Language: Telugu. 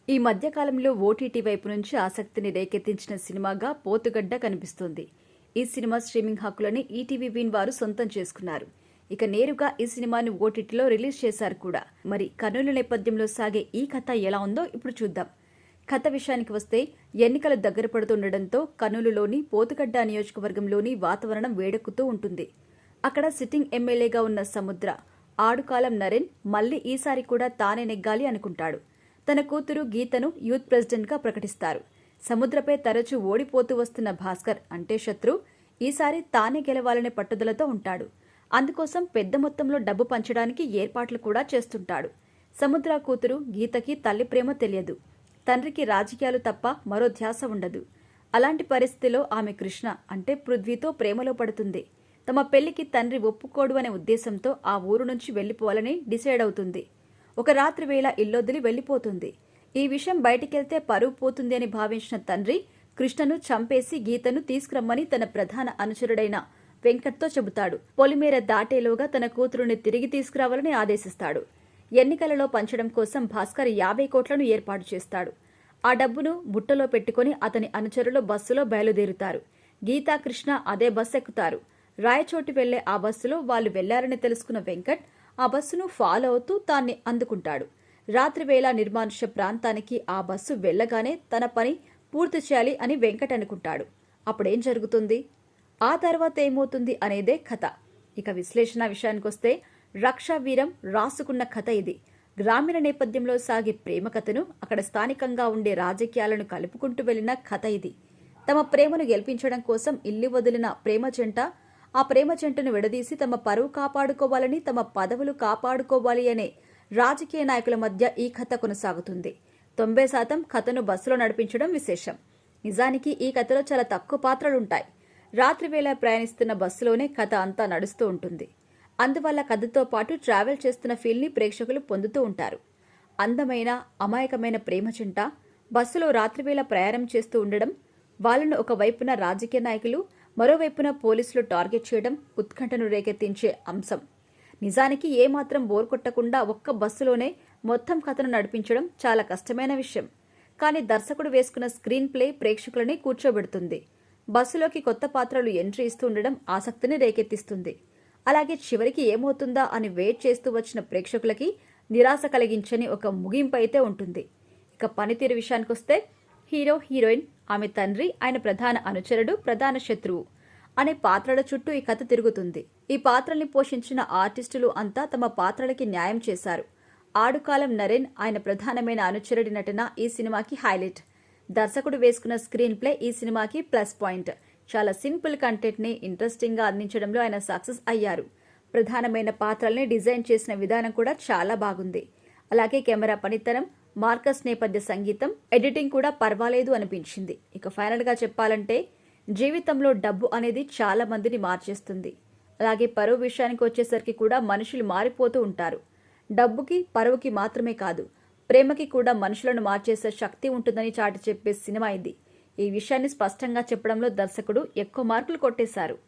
ఈ మధ్యకాలంలో ఓటీటీ వైపు నుంచి ఆసక్తిని రేకెత్తించిన సినిమాగా పోతుగడ్డ కనిపిస్తోంది. ఈ సినిమా స్ట్రీమింగ్ హక్కులని ఈటీవీ విన్ వారు సొంతం చేసుకున్నారు. ఇక నేరుగా ఈ సినిమాని ఓటీటీలో రిలీజ్ చేశారు కూడా. మరి కర్నూలు నేపథ్యంలో సాగే ఈ కథ ఎలా ఉందో ఇప్పుడు చూద్దాం. కథ విషయానికి వస్తే ఎన్నికలు దగ్గర పడుతుండటంతో కర్నూలులోని పోతుగడ్డ నియోజకవర్గంలోని వాతావరణం వేడెక్కుతూ ఉంటుంది. అక్కడ సిట్టింగ్ ఎమ్మెల్యేగా ఉన్న సముద్ర ఆడుకాలం నరేన్ మళ్లీ ఈసారి కూడా తానే నెగ్గాలి అనుకుంటాడు. తన కూతురు గీతను యూత్ ప్రెసిడెంట్గా ప్రకటిస్తారు. సముద్రపై తరచూ ఓడిపోతూ వస్తున్న భాస్కర్ అంటే శత్రు ఈసారి తానే గెలవాలనే పట్టుదలతో ఉంటాడు. అందుకోసం పెద్ద మొత్తంలో డబ్బు పంచడానికి ఏర్పాట్లు కూడా చేస్తుంటాడు. సముద్ర కూతురు గీతకి తల్లి ప్రేమ తెలియదు. తండ్రికి రాజకీయాలు తప్ప మరో ధ్యాస ఉండదు. అలాంటి పరిస్థితిలో ఆమె కృష్ణ అంటే పృథ్వీతో ప్రేమలో పడుతుంది. తమ పెళ్లికి తండ్రి ఒప్పుకోడు అనే ఉద్దేశంతో ఆ ఊరు నుంచి వెళ్లిపోవాలని డిసైడ్ అవుతుంది. ఒక రాత్రి వేళ ఇల్లొదిలి వెళ్లిపోతుంది. ఈ విషయం బయటికెళ్తే పరువు పోతుంది అని భావించిన తండ్రి కృష్ణను చంపేసి గీతను తీసుకురమ్మని తన ప్రధాన అనుచరుడైన వెంకట్తో చెబుతాడు. పొలిమేర దాటేలోగా తన కూతురుని తిరిగి తీసుకురావాలని ఆదేశిస్తాడు. ఎన్నికలలో పంచడం కోసం భాస్కర్ 50 కోట్లను ఏర్పాటు చేస్తాడు. ఆ డబ్బును బుట్టలో పెట్టుకుని అతని అనుచరులు బస్సులో బయలుదేరుతారు. గీతా కృష్ణ అదే బస్సు ఎక్కుతారు. రాయచోటి వెళ్లే ఆ బస్సులో వాళ్లు వెళ్లారని తెలుసుకున్న వెంకట్ ఆ బస్సును ఫాలో అవుతూ తాన్ని అందుకుంటాడు. రాత్రివేళ నిర్మానుష్య ప్రాంతానికి ఆ బస్సు వెళ్లగానే తన పని పూర్తి చేయాలి అని వెంకట్ అనుకుంటాడు. అప్పుడేం జరుగుతుంది, ఆ తర్వాత ఏమవుతుంది అనేదే కథ. ఇక విశ్లేషణ విషయానికొస్తే రక్షావీరం రాసుకున్న కథ ఇది. గ్రామీణ నేపథ్యంలో సాగే ప్రేమ కథను అక్కడ స్థానికంగా ఉండే రాజకీయాలను కలుపుకుంటూ వెళ్లిన కథ ఇది. తమ ప్రేమను గెలిపించడం కోసం ఇల్లు వదిలిన ప్రేమ జంట ఆ ప్రేమ జంటను విడదీసి తమ పరువు కాపాడుకోవాలని, తమ పదవులు కాపాడుకోవాలి అనే రాజకీయ నాయకుల మధ్య ఈ కథ కొనసాగుతుంది. 90% కథను బస్సులో నడిపించడం విశేషం. నిజానికి ఈ కథలో చాలా తక్కువ పాత్రలుంటాయి. రాత్రివేళ ప్రయాణిస్తున్న బస్సులోనే కథ అంతా నడుస్తూ ఉంటుంది. అందువల్ల కథతో పాటు ట్రావెల్ చేస్తున్న ఫీల్ని ప్రేక్షకులు పొందుతూ ఉంటారు. అందమైన అమాయకమైన ప్రేమ జంట బస్సులో రాత్రివేళ ప్రయాణం చేస్తూ ఉండడం, వాళ్లను ఒకవైపున రాజకీయ నాయకులు మరోవైపున పోలీసులు టార్గెట్ చేయడం ఉత్కంఠను రేకెత్తించే అంశం. నిజానికి ఏమాత్రం బోర్ కొట్టకుండా ఒక్క బస్సులోనే మొత్తం కథను నడిపించడం చాలా కష్టమైన విషయం. కానీ దర్శకుడు వేసుకున్న స్క్రీన్ ప్లే ప్రేక్షకులని కూర్చోబెడుతుంది. బస్సులోకి కొత్త పాత్రలు ఎంట్రీ ఇస్తూ ఉండడం ఆసక్తిని రేకెత్తిస్తుంది. అలాగే చివరికి ఏమవుతుందా అని వెయిట్ చేస్తూ వచ్చిన ప్రేక్షకులకి నిరాశ కలిగించని ఒక ముగింపు అయితే ఉంటుంది. ఇక పనితీరు విషయానికొస్తే హీరో, హీరోయిన్, ఆమె తండ్రి, ఆయన ప్రధాన అనుచరుడు, ప్రధాన శత్రువు అనే పాత్రల చుట్టూ ఈ కథ తిరుగుతుంది. ఈ పాత్రల్ని పోషించిన ఆర్టిస్టులు అంతా తమ పాత్రలకి న్యాయం చేశారు. ఆడుకాలం నరేన్ ఆయన ప్రధానమైన అనుచరుడి నటన ఈ సినిమాకి హైలైట్. దర్శకుడు వేసుకున్న స్క్రీన్ ప్లే ఈ సినిమాకి ప్లస్ పాయింట్. చాలా సింపుల్ కంటెంట్ ని ఇంట్రెస్టింగ్ గా అందించడంలో ఆయన సక్సెస్ అయ్యారు. ప్రధానమైన పాత్రల్ని డిజైన్ చేసిన విధానం కూడా చాలా బాగుంది. అలాగే కెమెరా పనితనం, మార్కస్ నేపథ్య సంగీతం, ఎడిటింగ్ కూడా పర్వాలేదు అనిపించింది. ఇక ఫైనల్ గా చెప్పాలంటే జీవితంలో డబ్బు అనేది చాలా మందిని మార్చేస్తుంది. అలాగే పరువు విషయానికి వచ్చేసరికి కూడా మనుషులు మారిపోతూ ఉంటారు. డబ్బుకి, పరువుకి మాత్రమే కాదు, ప్రేమకి కూడా మనుషులను మార్చేసే శక్తి ఉంటుందని చాటి చెప్పే సినిమా ఇది. ఈ విషయాన్ని స్పష్టంగా చెప్పడంలో దర్శకుడు ఎక్కువ మార్కులు కొట్టేశారు.